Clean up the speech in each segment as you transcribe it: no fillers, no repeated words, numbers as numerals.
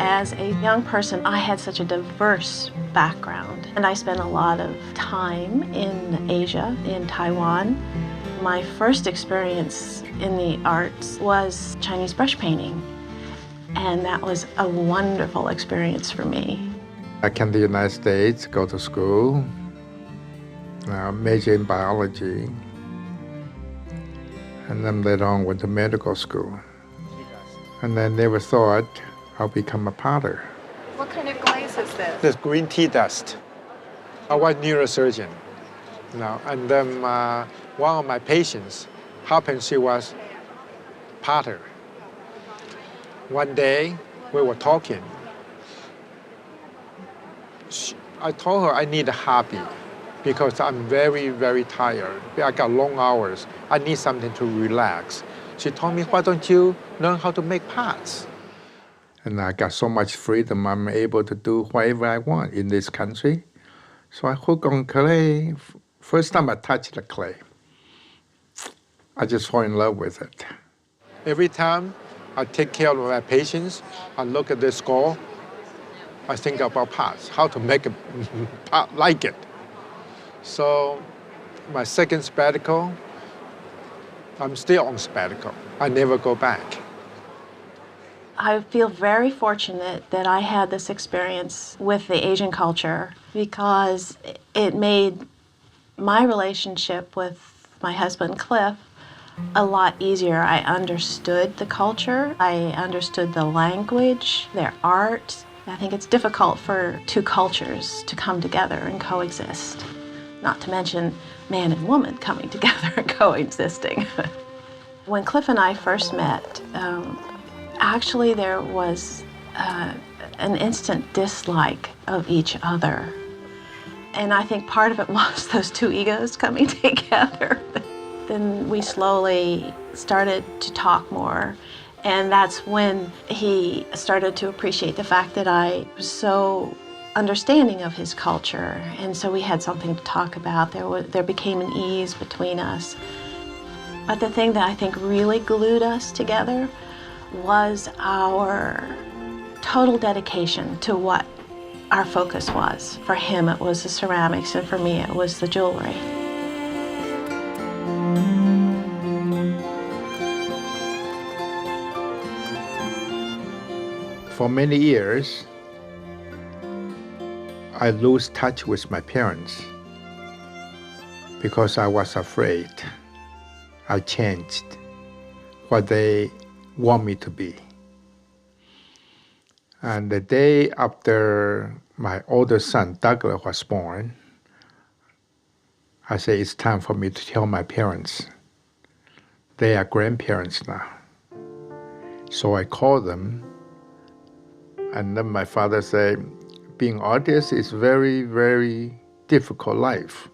As a young person, I had such a diverse background, and I spent a lot of time in Asia, in Taiwan. My first experience in the arts was Chinese brush painting, and that was a wonderful experience for me. I came to the United States, go to school, major in biology, and then later on went to medical school. And I never thought I'll become a potter. What kind of glaze is this? This green tea dust. I was neurosurgeon, and then one of my patients happened she was potter. One day we were talking. I told her I need a hobby because I'm very, very tired. I got long hours. I need something to relax. She told me, why don't you learn how to make pots? And I got so much freedom, I'm able to do whatever I want in this country. So I hooked on clay. First time I touched the clay, I just fall in love with it. Every time I take care of my patients, I look at the score, I think about pots, how to make a pot like it. So my second sabbatical, I'm still on sabbatical. I never go back. I feel very fortunate that I had this experience with the Asian culture because it made my relationship with my husband, Cliff, a lot easier. I understood the culture, I understood the language, their art. I think it's difficult for two cultures to come together and coexist, not to mention man and woman coming together and coexisting. When Cliff and I first met, actually there was an instant dislike of each other. And I think part of it was those two egos coming together. Then we slowly started to talk more, and that's when he started to appreciate the fact that I was so understanding of his culture, and so we had something to talk about. There became an ease between us. But the thing that I think really glued us together was our total dedication to what our focus was. For him, it was the ceramics, and for me, it was the jewelry. For many years, I lose touch with my parents because I was afraid I changed what they want me to be. And the day after my older son, Douglas, was born, I said, it's time for me to tell my parents. They are grandparents now. So I called them, and then my father said, being artist is very, very difficult life.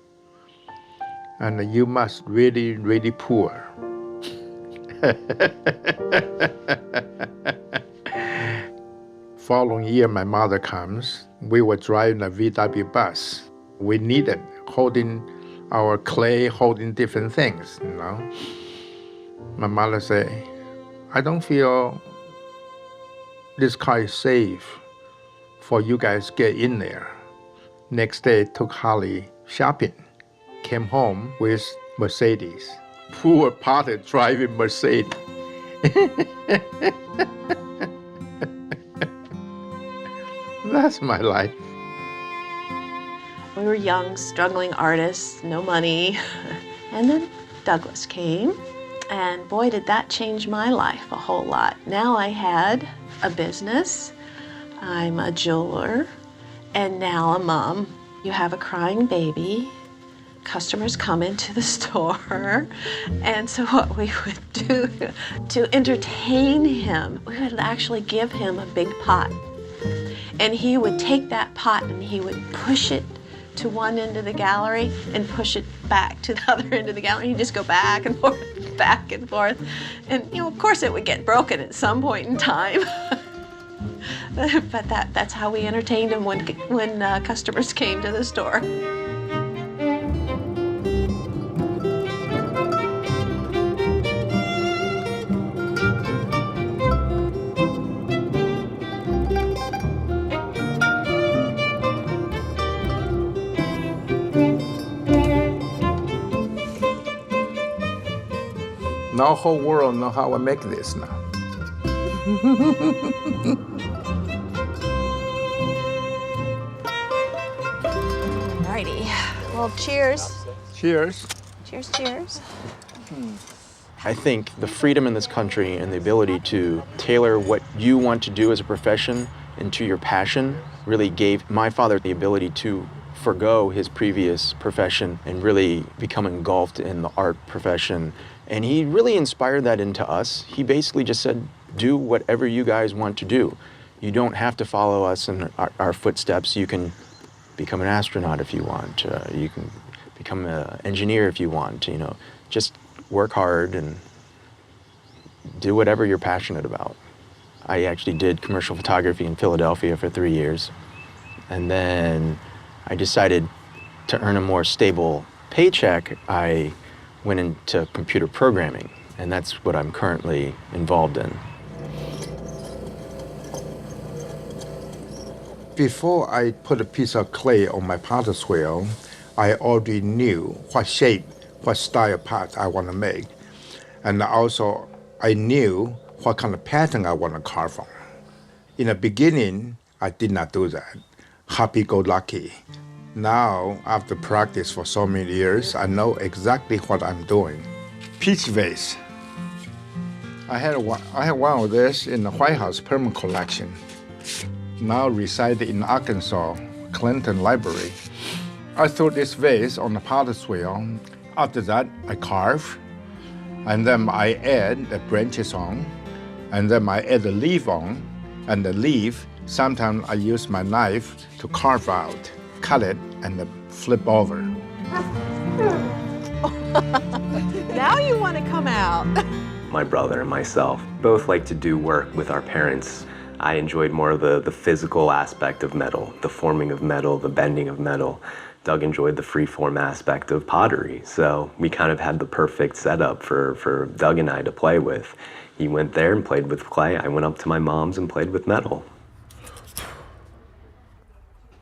And you must really, really poor. Following year, my mother comes. We were driving a VW bus. We needed holding our clay, holding different things, My mother said, I don't feel this car is safe for you guys get in there. Next day, took Holly shopping. Came home with Mercedes. Poor potter driving Mercedes. That's my life. We were young, struggling artists, no money. And then Douglas came, and boy, did that change my life a whole lot. Now I had a business, I'm a jeweler, and now a mom. You have a crying baby, customers come into the store, and so what we would do to entertain him, we would actually give him a big pot. And he would take that pot and he would push it to one end of the gallery and push it back to the other end of the gallery. He'd just go back and forth, back and forth. And, of course it would get broken at some point in time. But that's how we entertained him when customers came to the store. Now whole world know how I make this now. Alrighty. Well, cheers. Cheers. Cheers, cheers. I think the freedom in this country and the ability to tailor what you want to do as a profession into your passion really gave my father the ability to forgo his previous profession and really become engulfed in the art profession. And he really inspired that into us. He basically just said, do whatever you guys want to do. You don't have to follow us in our footsteps. You can become an astronaut if you want. You can become an engineer if you want. You know, just work hard and do whatever you're passionate about. I actually did commercial photography in Philadelphia for 3 years. And then I decided to earn a more stable paycheck. I went into computer programming, and that's what I'm currently involved in. Before I put a piece of clay on my potter's wheel, I already knew what shape, what style pot I want to make. And also, I knew what kind of pattern I want to carve on. In the beginning, I did not do that. Happy-go-lucky. Now, after practice for so many years, I know exactly what I'm doing. Peach vase. I had one of this in the White House permanent collection. Now reside in Arkansas, Clinton Library. I threw this vase on the potter's wheel. After that, I carve, and then I add the branches on, and then I add the leaf on, and the leaf, sometimes I use my knife to carve out, cut it, and then flip over. Now you want to come out. My brother and myself both like to do work with our parents. I enjoyed more of the physical aspect of metal, the forming of metal, the bending of metal. Doug enjoyed the free-form aspect of pottery, so we kind of had the perfect setup for Doug and I to play with. He went there and played with clay. I went up to my mom's and played with metal.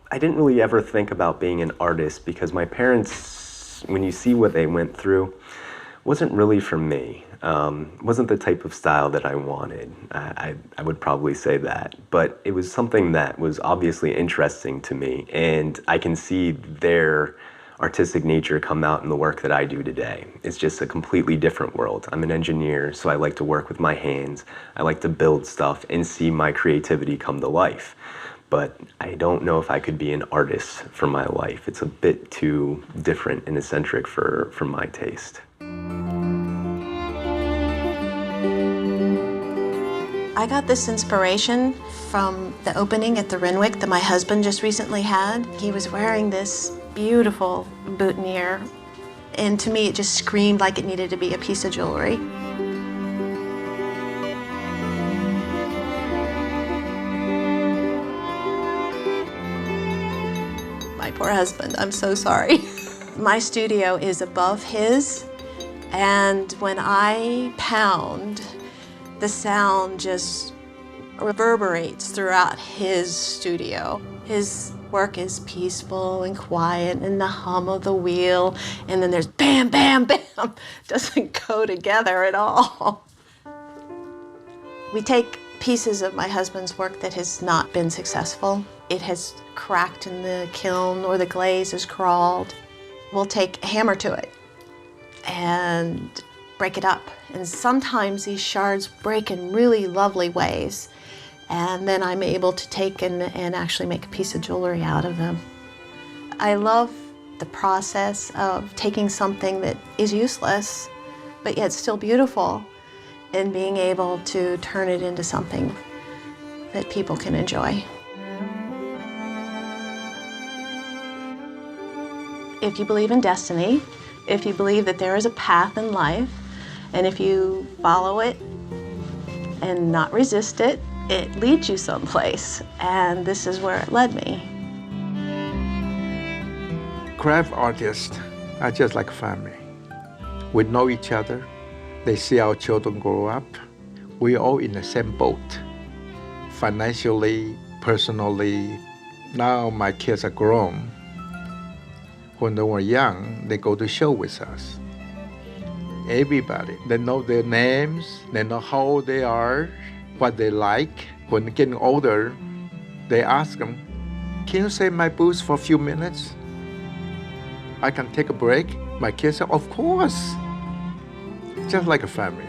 I didn't really ever think about being an artist because my parents, when you see what they went through, wasn't really for me. Wasn't the type of style that I wanted. I would probably say that. But it was something that was obviously interesting to me, and I can see their artistic nature come out in the work that I do today. It's just a completely different world. I'm an engineer, so I like to work with my hands. I like to build stuff and see my creativity come to life. But I don't know if I could be an artist for my life. It's a bit too different and eccentric for my taste. I got this inspiration from the opening at the Renwick that my husband just recently had. He was wearing this beautiful boutonniere, and to me it just screamed like it needed to be a piece of jewelry. My poor husband, I'm so sorry. My studio is above his, and when I pound, the sound just reverberates throughout his studio. His work is peaceful and quiet, and the hum of the wheel, and then there's bam, bam, bam. Doesn't go together at all. We take pieces of my husband's work that has not been successful. It has cracked in the kiln or the glaze has crawled. We'll take a hammer to it and break it up. And sometimes these shards break in really lovely ways. And then I'm able to take and actually make a piece of jewelry out of them. I love the process of taking something that is useless, but yet still beautiful, and being able to turn it into something that people can enjoy. If you believe in destiny, if you believe that there is a path in life, and if you follow it and not resist it, it leads you someplace. And this is where it led me. Craft artists are just like family. We know each other. They see our children grow up. We're all in the same boat. Financially, personally. Now my kids are grown. When they were young, they go to show with us. everybody. They know their names, they know how old they are, what they like. When they're getting older, they ask them, can you save my booze for a few minutes? I can take a break. My kids say, of course. Just like a family.